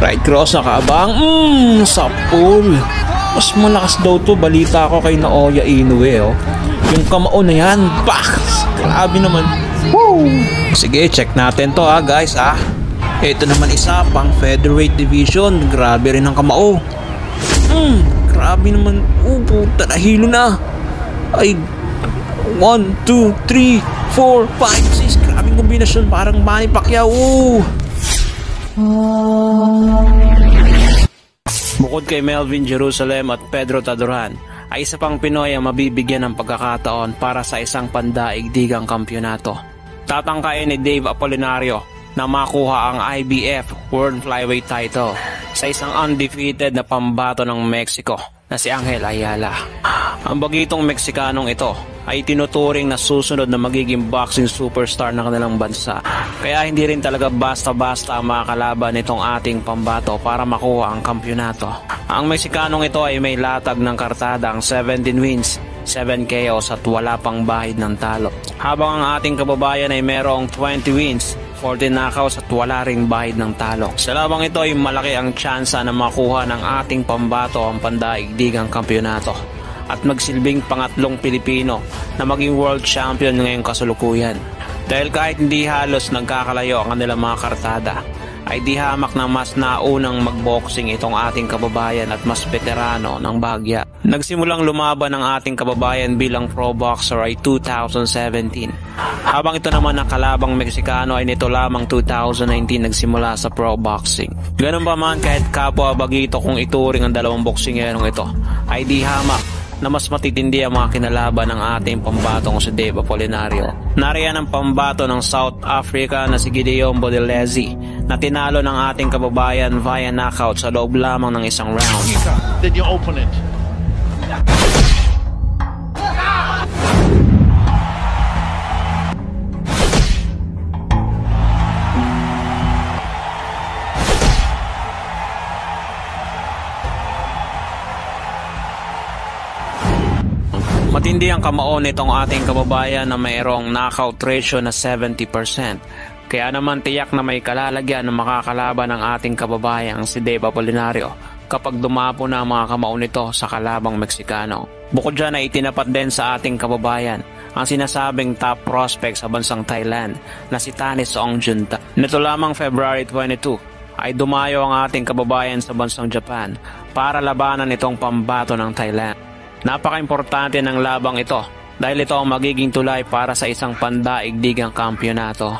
Right cross nakaabang. Sa pool. Mas malakas daw to. Balita ko kay Naoya Inoue. Oh. Yung kamao na yan. Grabe naman. Woo! Sige, check natin to guys Ito naman isa pang featherweight division. Grabe rin ang kamao. Grabe naman. Puta, nahilo na. Ay, 1, 2, 3, 4, 5, 6. Grabing kombinasyon. Parang Manny Pacquiao. Bukod kay Melvin Jerusalem at Pedro Taduran, ay isa pang Pinoy ang mabibigyan ng pagkakataon para sa isang pandaigdigang kampyonato. Tatangkain ni Dave Apolinario na makuha ang IBF World Flyweight title sa isang undefeated na pambato ng Mexico na si Angel Ayala. Ang bagitong Meksikanong ito ay tinuturing na susunod na magiging boxing superstar ng kanilang bansa. Kaya hindi rin talaga basta-basta makakalaban itong ating pambato para makuha ang kampyonato. Ang Meksikanong ito ay may latag ng kartada ang 17 wins, 7 KOs at wala pang bahid ng talo. Habang ang ating kababayan ay merong 20 wins, 14 knockouts at wala ring bahid ng talo. Sa labang ito ay malaki ang tsansa na makuha ng ating pambato ang pandaigdigang kampyonato at magsilbing pangatlong Pilipino na maging world champion ngayong kasulukuyan. Dahil kahit hindi halos nagkakalayo ang kanilang mga kartada, ay di hamak na mas naunang magboxing itong ating kababayan at mas veterano ng bahagya. Nagsimulang lumaban ang ating kababayan bilang pro boxer ay 2017. Habang ito naman ang kalabang Meksikano ay nito lamang 2019 nagsimula sa pro boxing. Ganun pa man kahit kapwa bagito kung ituring ang dalawang boksingerong ito, ay di hamak na mas matitindi ang mga kinalaban ng ating pambatong si Dave Apolinario. Nariyan ang pambato ng South Africa na si Gideon Bodelezi na tinalo ng ating kababayan via knockout sa loob lamang ng isang round. Then your opponent. Matindi ang kamao nitong ating kababayan na mayroong knockout ratio na 70%. Kaya naman tiyak na may kalalagyan na makakalaban ng ating kababayang si Dave Apolinario kapag dumapo na ang mga kamao nito sa kalabang Meksikano. Bukod dyan ay itinapat din sa ating kababayan ang sinasabing top prospect sa bansang Thailand na si Tanis Ongjunta. Nito lamang February 22 ay dumayo ang ating kababayan sa bansang Japan para labanan itong pambato ng Thailand. Napaka-importante ng labang ito dahil ito ang magiging tulay para sa isang pandaigdigang kampyonato.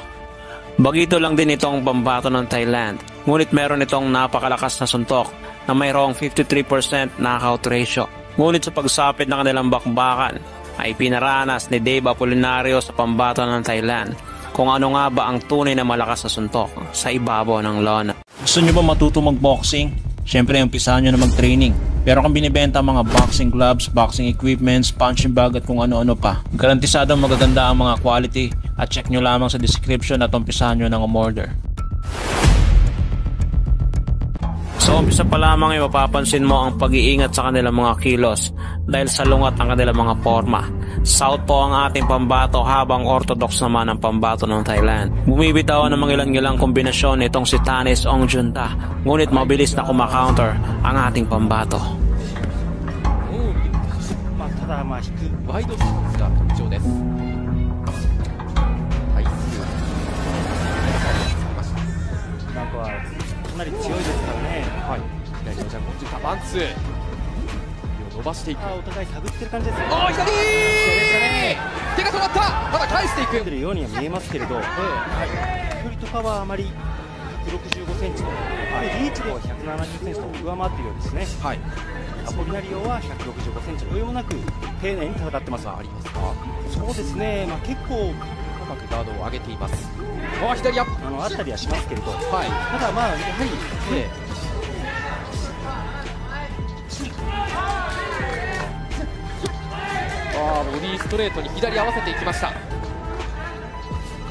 Bagito lang din itong pambato ng Thailand, ngunit meron itong napakalakas na suntok na mayroong 53% knockout ratio. Ngunit sa pagsapit ng kanilang bakbakan ay pinaranas ni Dave Apolinario sa pambato ng Thailand kung ano nga ba ang tunay na malakas na suntok sa ibabaw ng lona. Gusto nyo ba matuto mag-boxing? Siyempre, umpisahan nyo na mag-training. Pero kung binibenta mga boxing gloves, boxing equipments, punching bag at kung ano-ano pa, garantisadong magaganda ang mga quality at check nyo lamang sa description at umpisahan nyo ng umorder. So umpisa pa lamang ay mapapansin mo ang pag-iingat sa kanilang mga kilos dahil sa lungat ng kanilang mga forma. Southpaw ang ating pambato habang orthodox naman ang pambato ng Thailand. Bumibitaw ng mga ilang-ilang kombinasyon itong si Tanis Ongjunta, ngunit mabilis na kumakounter ang ating pambato.アポリナリオは165センチの余裕もなく丁寧に戦ってます。そうですね、結構うまくガードを上げています。左アップあったりはしますけれど、ただやはり、ボディストレートに左合わせていきました。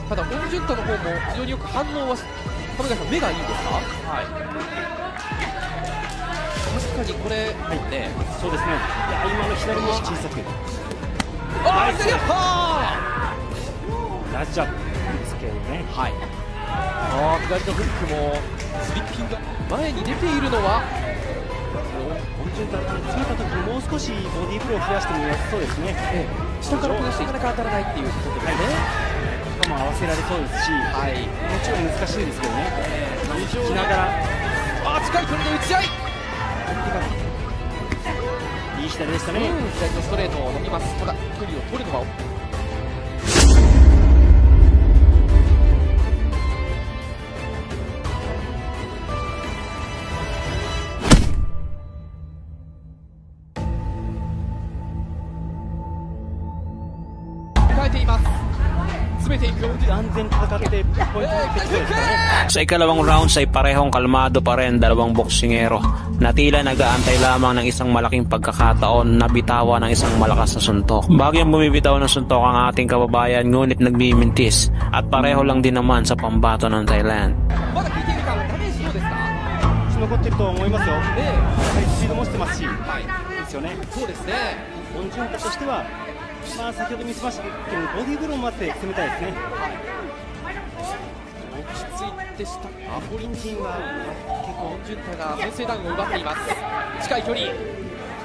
ただオンジュンタの方も非常によく反応は亀谷さん目がいいんですか？確かにこれ、そうですね。今の左も小さく。ナイスジャンプ。ナイスジャンプですけどね。左のフックもスリッピング前に出ているのはオンジュンタ詰めた時にもう少しボディーブローを増やしても良さそうですね。下から下してなかなか当たらないっていうことですね。ここも合わせられそうですし、もちろん難しいんですけどね。引きながら近い距離で打ち合い、いい左でしたね。左のストレートを伸びます。ただ距離を取るのは変えています。詰めていく。安全に戦ってポイントにできそうですからね。Sa ikalawang rounds ay parehong kalmado pa rin dalawang boksingero na tila nag-aantay lamang ng isang malaking pagkakataon na bitawan ng isang malakas na suntok. Bagyang bumibitaw ng suntok ang ating kababayan ngunit nagmimintis at pareho lang din naman sa pambato ng Thailand. まだ効いているか、ダメージどうですか？残ってると思いますよ。やはりスピードもしてますし、いいですよね。そうですね。オンジュンタとしては、先ほど見せましたけどボディーブローもあって攻めたいですね。落ち着いてしたアポリンジンは結構オンジュンタが先制ダウンを奪っています。近い距離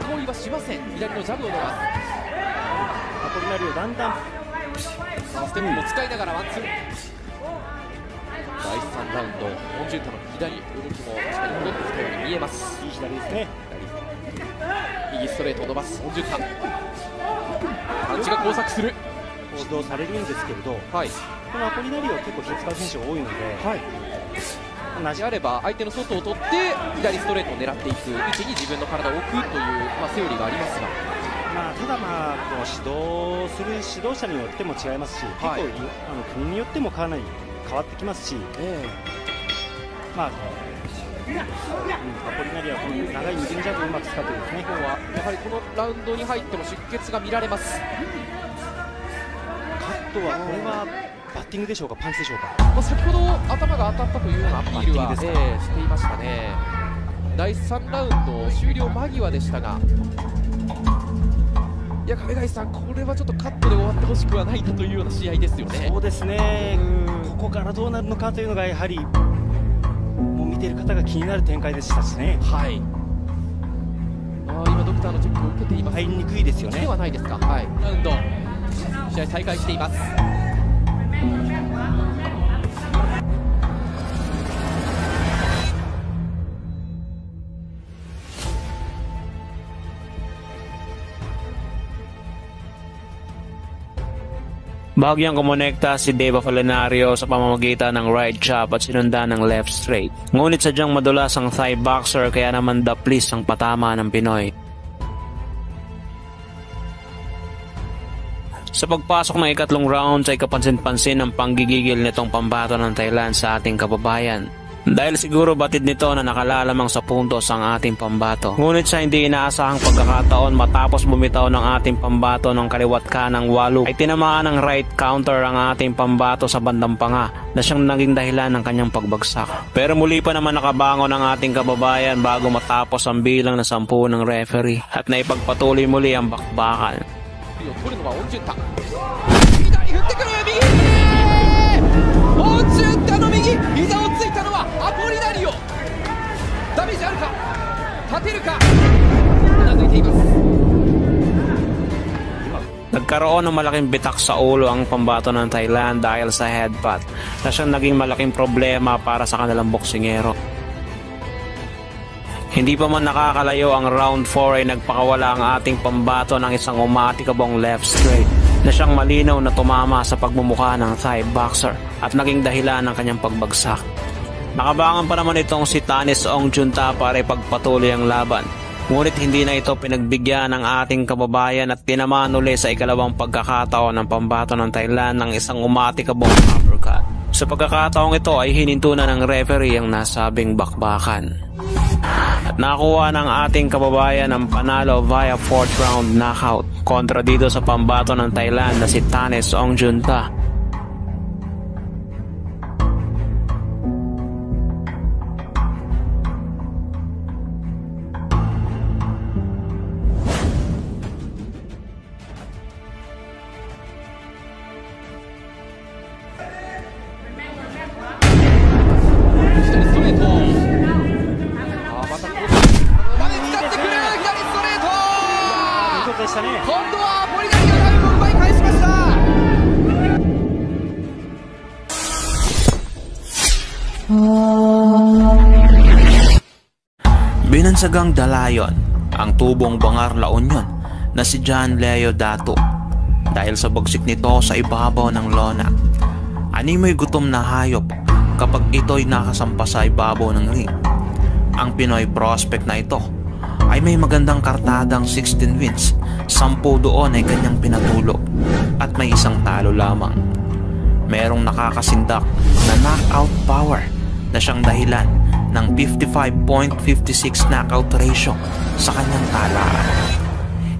深追いはしません。左のジャブを伸ばす。アポリナリオだんだんステップも使いながらワンツー。第3ラウンドオンジュンタの左動きも確かに戻ってきたように見えます。いい左ですね。右ストレートを伸ばすオンジュンタ。パンチが交錯する。指導されるんですけれど、このアポリナリオは結構引っ使う選手が多いので、同じあれば相手の外を取って左ストレートを狙っていく位置に自分の体を置くという、セオリーがありますが、ただこの指導する指導者によっても違いますし、結構国によってもかなり変わってきますし、アポリナリオはこの長い右ジャブをうまく使ってですね、今日はやはりこのラウンドに入っても出血が見られます。カットはこれはバッティングでしょうか、パンチでしょうか。先ほど頭が当たったというようなアピールは、していましたね。第3ラウンド終了間際でしたが、いや亀貝さん、これはちょっとカットで終わってほしくはないというような試合ですよね。そうですね、ここからどうなるのかというのがやはりもう見ている方が気になる展開でしたしね。今ドクターのチェックを受けています。入りにくいですよね。ではないですか。ラウンド試合再開しています。Bagyang kumonekta si Dave Apolinario sa pamamagitan ng right chop at sinundan ng left straight. Ngunit sadyang madulas ang Thai boxer kaya naman daplis ang patama ng Pinoy. Sa pagpasok ng ikatlong round ay kapansin-pansin ang panggigigil nitong pambato ng Thailand sa ating kababayan. Dahil siguro batid nito na nakalalamang sa puntos ang ating pambato. Ngunit sa hindi inaasahang pagkakataon matapos bumitaw ng ating pambato ng kaliwat kanang 8 ay tinamaan ng right counter ang ating pambato sa bandang panga na siyang naging dahilan ng kanyang pagbagsak. Pero muli pa naman nakabangon ang ating kababayan bago matapos ang bilang na 10 ng referee at naipagpatuloy muli ang bakbakan. 取るのはオンジュンタ。左振ってくる右。オンジュンタの右、膝をついたのはアポリナリオ。ダメージあるか、立てるか、うなずいています。Nagkaroon ng malaking bitak sa ulo ang pambato ng Thailand dahil sa headbutt na siyang naging malaking problema para sa kanilang boksingero. Hindi pa man nakakalayo ang round 4 ay nagpakawala ang ating pambato ng isang umatikabong left straight na siyang malinaw na tumama sa pagmumukha ng Thai boxer at naging dahilan ng kanyang pagbagsak. Nakabangan pa naman itong si Tanis Ongjunta para ipagpatuloy ang laban. Ngunit hindi na ito pinagbigyan ng ating kababayan at tinamaan uli sa ikalawang pagkakataon ng pambato ng Thailand ng isang umatikabong uppercut. Sa pagkakataong ito ay hininto na ng referee ang nasabing bakbakan. At nakuha ng ating kababayan ang panalo via 4th round knockout kontra dito sa pambato ng Thailand na si Tanis Ongjunta. Binansagang dalayon ang tubong Bangar La Union na si John Leo Dato dahil sa bagsik nito sa ibabaw ng lona. Animoy gutom na hayop kapag ito'y nakasampa sa ibabaw ng ring. Ang Pinoy prospect na ito ay may magandang kartadang 16 wins, 10 doon ay kanyang pinatulog at may isang talo lamang. Merong nakakasindak na knockout power na siyang dahilan ng 55.56 knockout ratio sa kanyang talaan.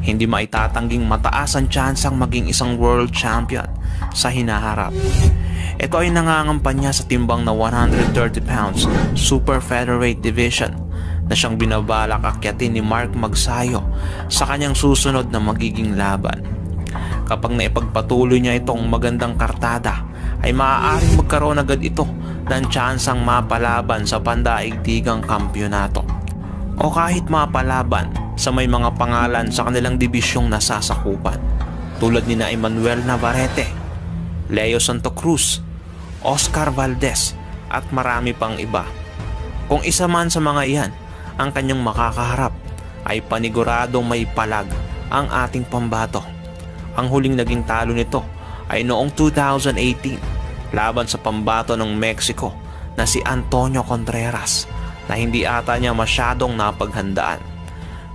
Hindi maitatanging mataas ang tsansang maging isang world champion sa hinaharap. Ito ay nangangampanya sa timbang na 130 pounds super featherweight division na siyang binabalak akyatin ni Mark Magsayo sa kanyang susunod na magiging laban. Kapag naipagpatuloy niya itong magandang kartada, ay maaaring magkaroon agad ito ng tsansang mapalaban sa pandaigdigang kampyonato o kahit mapalaban sa may mga pangalan sa kanilang dibisyong nasasakupan tulad ni na Emmanuel Navarrete, Leo Santo Cruz, Oscar Valdez at marami pang iba. Kung isa man sa mga iyan ang kanyang makakaharap, ay paniguradong may palag ang ating pambato. Ang huling naging talo nito ay noong 2018 laban sa pambato ng Mexico na si Antonio Contreras na hindi ata niya masyadong napaghandaan.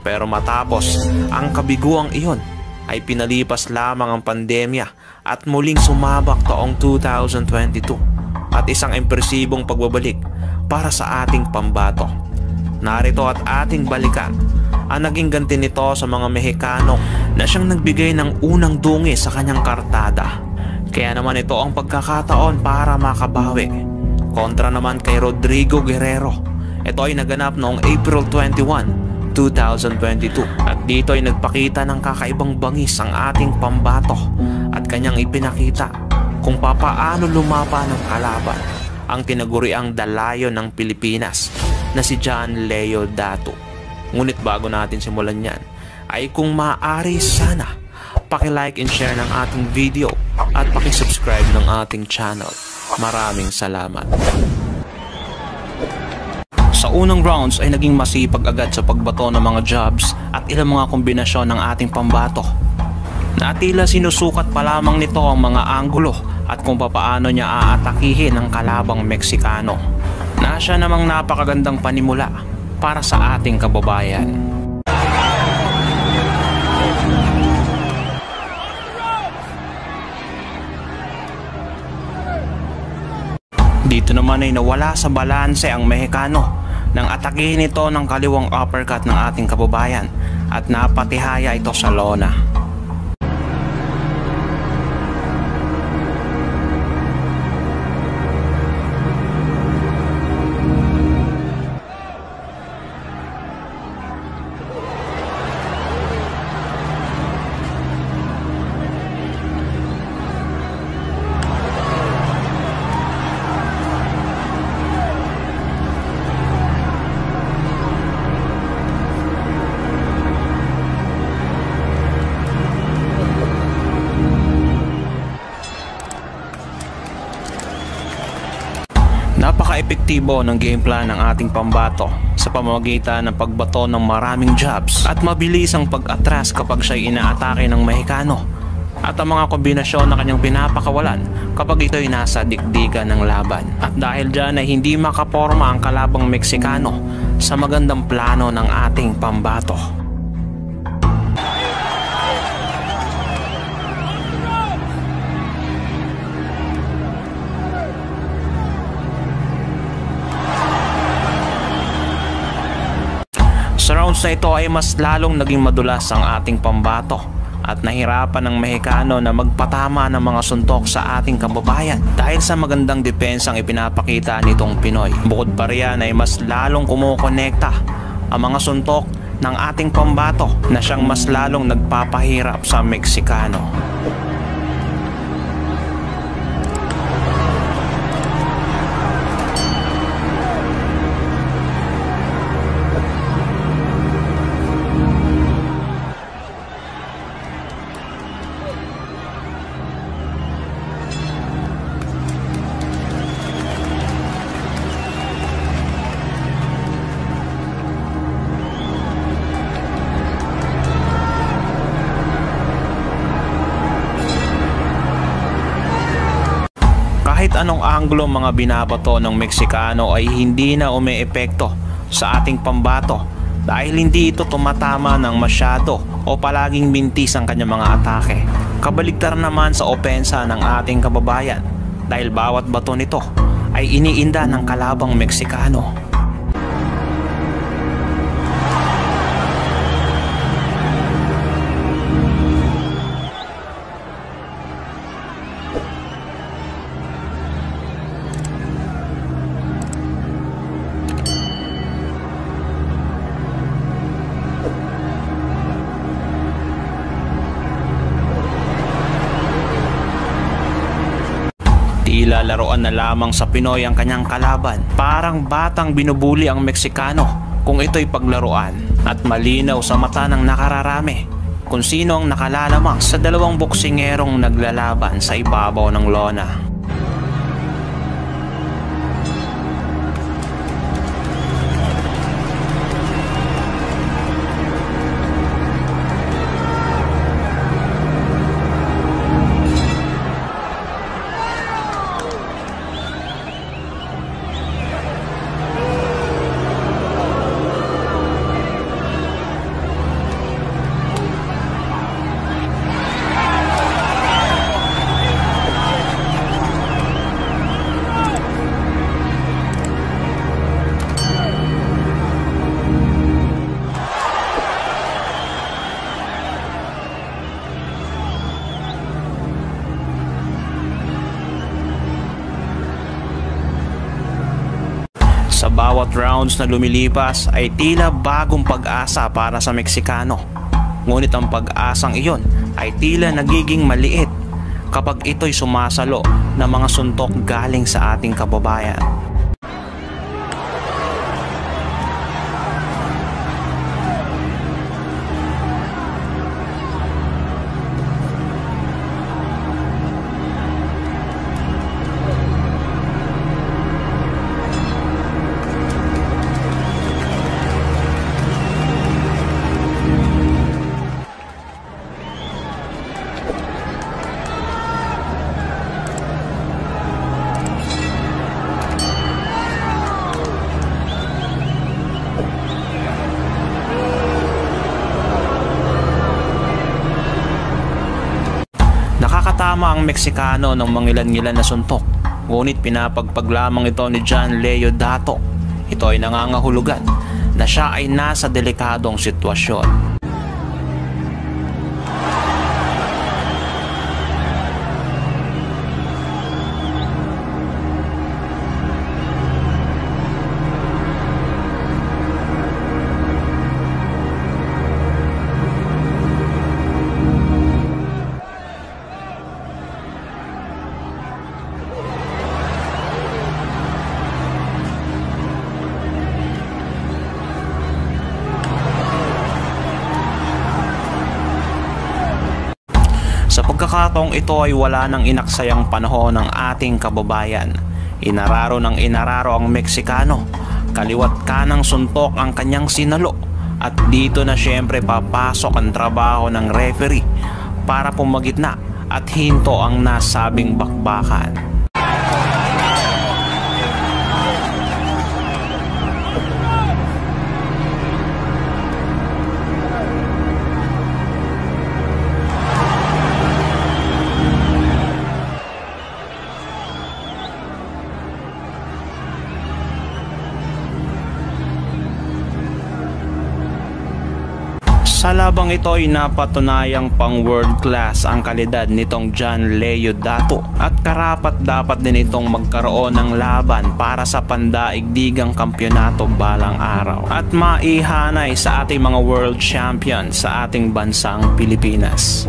Pero matapos ang kabiguang iyon ay pinalipas lamang ang pandemya at muling sumabak taong 2022 at isang impresibong pagbabalik para sa ating pambato. Narito at ating balikan ang naging ganti nito sa mga Mexicano na siyang nagbigay ng unang dungi sa kanyang kartada. Kaya naman ito ang pagkakataon para makabawi. Kontra naman kay Rodrigo Guerrero. Ito ay naganap noong April 21, 2022 at dito ay nagpakita ng kakaibang bangis ang ating pambato at kanyang ipinakita kung papaano lumapa ng kalaban ang tinaguriang dalayon ng Pilipinas na si John Leo Dato. Ngunit bago natin simulan yan, ay kung maaari sana paki-like and share ng ating video at paki-subscribe ng ating channel. Maraming salamat. Sa unang rounds ay naging masipag agad sa pagbato ng mga jabs at ilang mga kombinasyon ng ating pambato. Na tila sinusukat pa lamang nito ang mga anggulo at kung papaano niya aatakihin ang kalabang Meksikano. Na siya namang napakagandang panimula para sa ating kababayan. Dito naman ay nawala sa balanse ang Mexicano nang atakihin ito ng kaliwang uppercut ng ating kababayan at napatihaya ito sa lona. Napaka-epektibo ng game plan ng ating pambato sa pamamagitan ng pagbato ng maraming jabs at mabilis ang pag-atras kapag siya'y inaatake ng Mexicano at ang mga kombinasyon na kanyang pinapakawalan kapag ito'y nasa dikdikan ng laban. At dahil dyan ay hindi makaporma ang kalabang Meksikano sa magandang plano ng ating pambato. Sa rounds na ito ay mas lalong naging madulas ang ating pambato at nahirapan ng Mexicano na magpatama ng mga suntok sa ating kababayan dahil sa magandang depensang ipinapakita nitong Pinoy. Bukod pa riyan ay mas lalong kumukonekta ang mga suntok ng ating pambato na siyang mas lalong nagpapahirap sa Meksikano. anggulo mga binabato ng Meksikano ay hindi na umeepekto sa ating pambato dahil hindi ito tumatama ng masyado o palaging mintis ang kanyang mga atake. Kabaligtaran naman sa opensa ng ating kababayan dahil bawat bato nito ay iniinda ng kalabang Meksikano. Tila laruan na lamang sa Pinoy ang kanyang kalaban. Parang batang binubuli ang Meksikano kung ito'y paglaruan. At malinaw sa mata ng nakararami kung sino ang nakalalamang sa dalawang boksingerong naglalaban sa ibabaw ng lona. Sa bawat rounds na lumilipas ay tila bagong pag-asa para sa Meksikano. Ngunit ang pag-asang iyon ay tila nagiging maliit kapag ito'y sumasalo ng mga suntok galing sa ating kababayan. Nakakatama ang Meksikano ng mangilan-ngilan na suntok, ngunit pinapagpag lamang ito ni John Leo Dato. Ito ay nangangahulugan na siya ay nasa delikadong sitwasyon. Sa pagkakataong ito ay wala nang inaksayang panahon ng ating kababayan. Inararo ng inararo ang Meksikano. Kaliwat kanang suntok ang kanyang sinalo. At dito na syempre papasok ang trabaho ng referee para pumagitna at hinto ang nasabing bakbakan. Sa labang ito ay napatunayang pang world class ang kalidad nitong John Leo Dato at karapat dapat din itong magkaroon ng laban para sa pandaigdigang kampyonato balang araw at maihanay sa ating mga world champion sa ating bansang Pilipinas.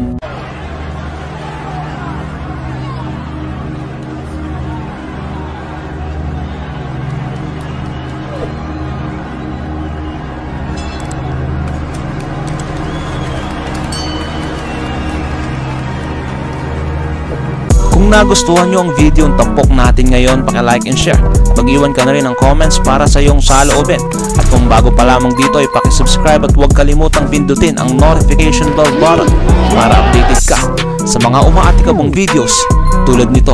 Kung nagustuhan nyo ang video ng tampok natin ngayon, paki-like and share. Mag-iwan ka na rin ng comments para sa iyong saloobin. At kung bago pa lamang dito ay paki-subscribe at huwag kalimutang pindutin ang notification bell button para updated ka sa mga umaatikabong videos tulad nito.